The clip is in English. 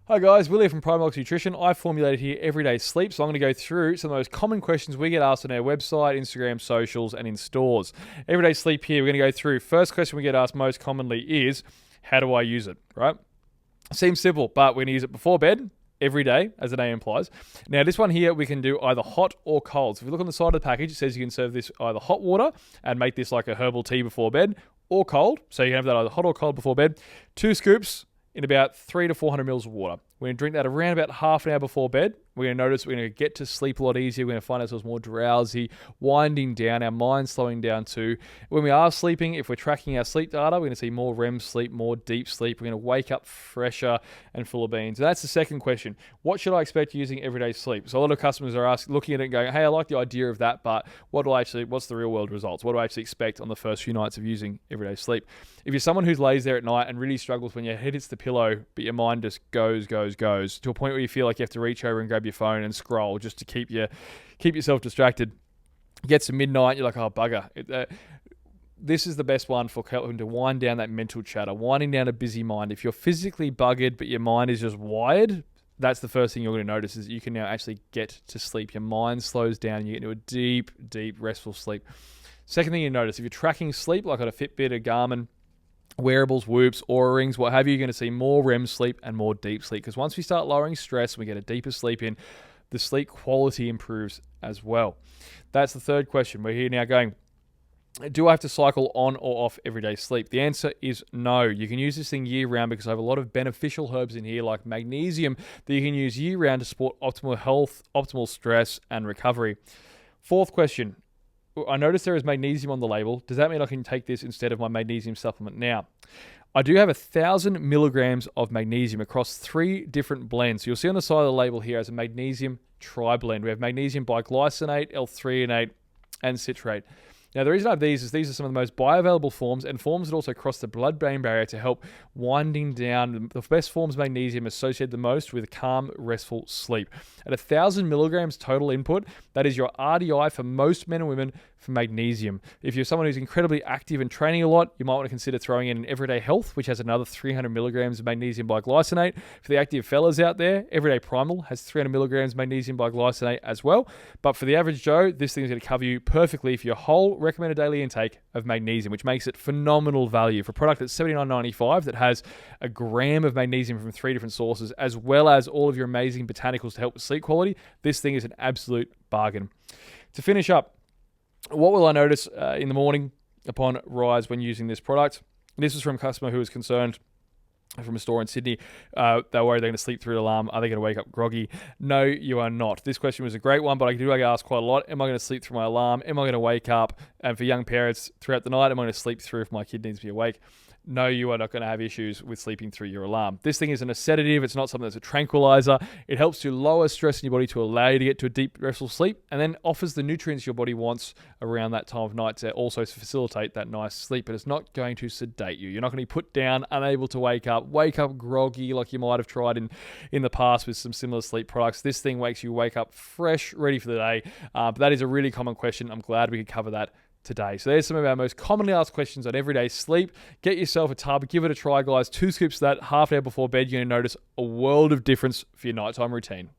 Hi guys, Willie from Primabolics Nutrition. I formulated here everyday sleep, so I'm going to go through some of those common questions we get asked on our website, Instagram, socials, and in stores. Everyday sleep here, we're going to go through. First question we get asked most commonly is, how do I use it, right? Seems simple, but we're going to use it before bed, every day, as the name implies. Now, this one here, we can do either hot or cold. So if you look on the side of the package, it says you can serve this either hot water and make this like a herbal tea before bed, or cold. So you can have that either hot or cold before bed. 2 scoops in about 300 to 400 mils of water. We're going to drink that around about half an hour before bed. We're going to notice we're going to get to sleep a lot easier. We're going to find ourselves more drowsy, winding down, our mind slowing down too. When we are sleeping, if we're tracking our sleep data, we're going to see more REM sleep, more deep sleep. We're going to wake up fresher and full of beans. And that's the second question. What should I expect using everyday sleep? So a lot of customers are looking at it and going, hey, I like the idea of that, but what's the real world results? What do I actually expect on the first few nights of using everyday sleep? If you're someone who lays there at night and really struggles when your head hits the pillow, but your mind just goes to a point where you feel like you have to reach over and grab your phone and scroll just to keep yourself distracted. Gets to midnight, you're like, oh, bugger. This is the best one for helping to wind down that mental chatter, winding down a busy mind. If you're physically buggered, but your mind is just wired, that's the first thing you're going to notice is you can now actually get to sleep. Your mind slows down and you get into a deep, deep, restful sleep. Second thing you notice, if you're tracking sleep, like on a Fitbit, a Garmin, wearables, Whoops, Oura Rings, what have you, you're going to see more REM sleep and more deep sleep. Because once we start lowering stress and we get a deeper sleep in, the sleep quality improves as well. That's the third question. We're here now going, do I have to cycle on or off everyday sleep? The answer is no. You can use this thing year round because I have a lot of beneficial herbs in here like magnesium that you can use year round to support optimal health, optimal stress, and recovery. Fourth question. I noticed there is magnesium on the label. Does that mean I can take this instead of my magnesium supplement? Now, I do have 1,000 milligrams of magnesium across 3 different blends. So you'll see on the side of the label here as a magnesium tri-blend. We have magnesium biglycinate, L-threonate, and citrate. Now, the reason I have these is these are some of the most bioavailable forms and forms that also cross the blood-brain barrier to help winding down. The best forms of magnesium associated the most with calm, restful sleep. At 1,000 milligrams total input, that is your RDI for most men and women for magnesium. If you're someone who's incredibly active and training a lot, you might want to consider throwing in Everyday Health, which has another 300 milligrams of magnesium biglycinate. For the active fellas out there, Everyday Primal has 300 milligrams magnesium biglycinate as well. But for the average Joe, this thing is going to cover you perfectly for your whole recommended daily intake of magnesium, which makes it phenomenal value for a product that's $79.95 that has a gram of magnesium from 3 different sources, as well as all of your amazing botanicals to help with sleep quality. This thing is an absolute bargain. To finish up, what will I notice in the morning upon rise when using this product? This is from a customer who was concerned from a store in Sydney. They're worried they're going to sleep through the alarm. Are they going to wake up groggy? No, you are not. This question was a great one, but I get asked quite a lot. Am I going to sleep through my alarm? Am I going to wake up? And for young parents, throughout the night, am I going to sleep through if my kid needs to be awake? No, you are not going to have issues with sleeping through your alarm. This thing isn't a sedative. It's not something that's a tranquilizer. It helps to lower stress in your body to allow you to get to a deep, restful sleep, and then offers the nutrients your body wants around that time of night to also facilitate that nice sleep. But it's not going to sedate you. You're not going to be put down, unable to wake up groggy like you might have tried in the past with some similar sleep products. This thing makes you wake up fresh, ready for the day. But that is a really common question. I'm glad we could cover that today. So there's some of our most commonly asked questions on everyday sleep. Get yourself a tub, give it a try, guys. 2 scoops of that half an hour before bed. You're going to notice a world of difference for your nighttime routine.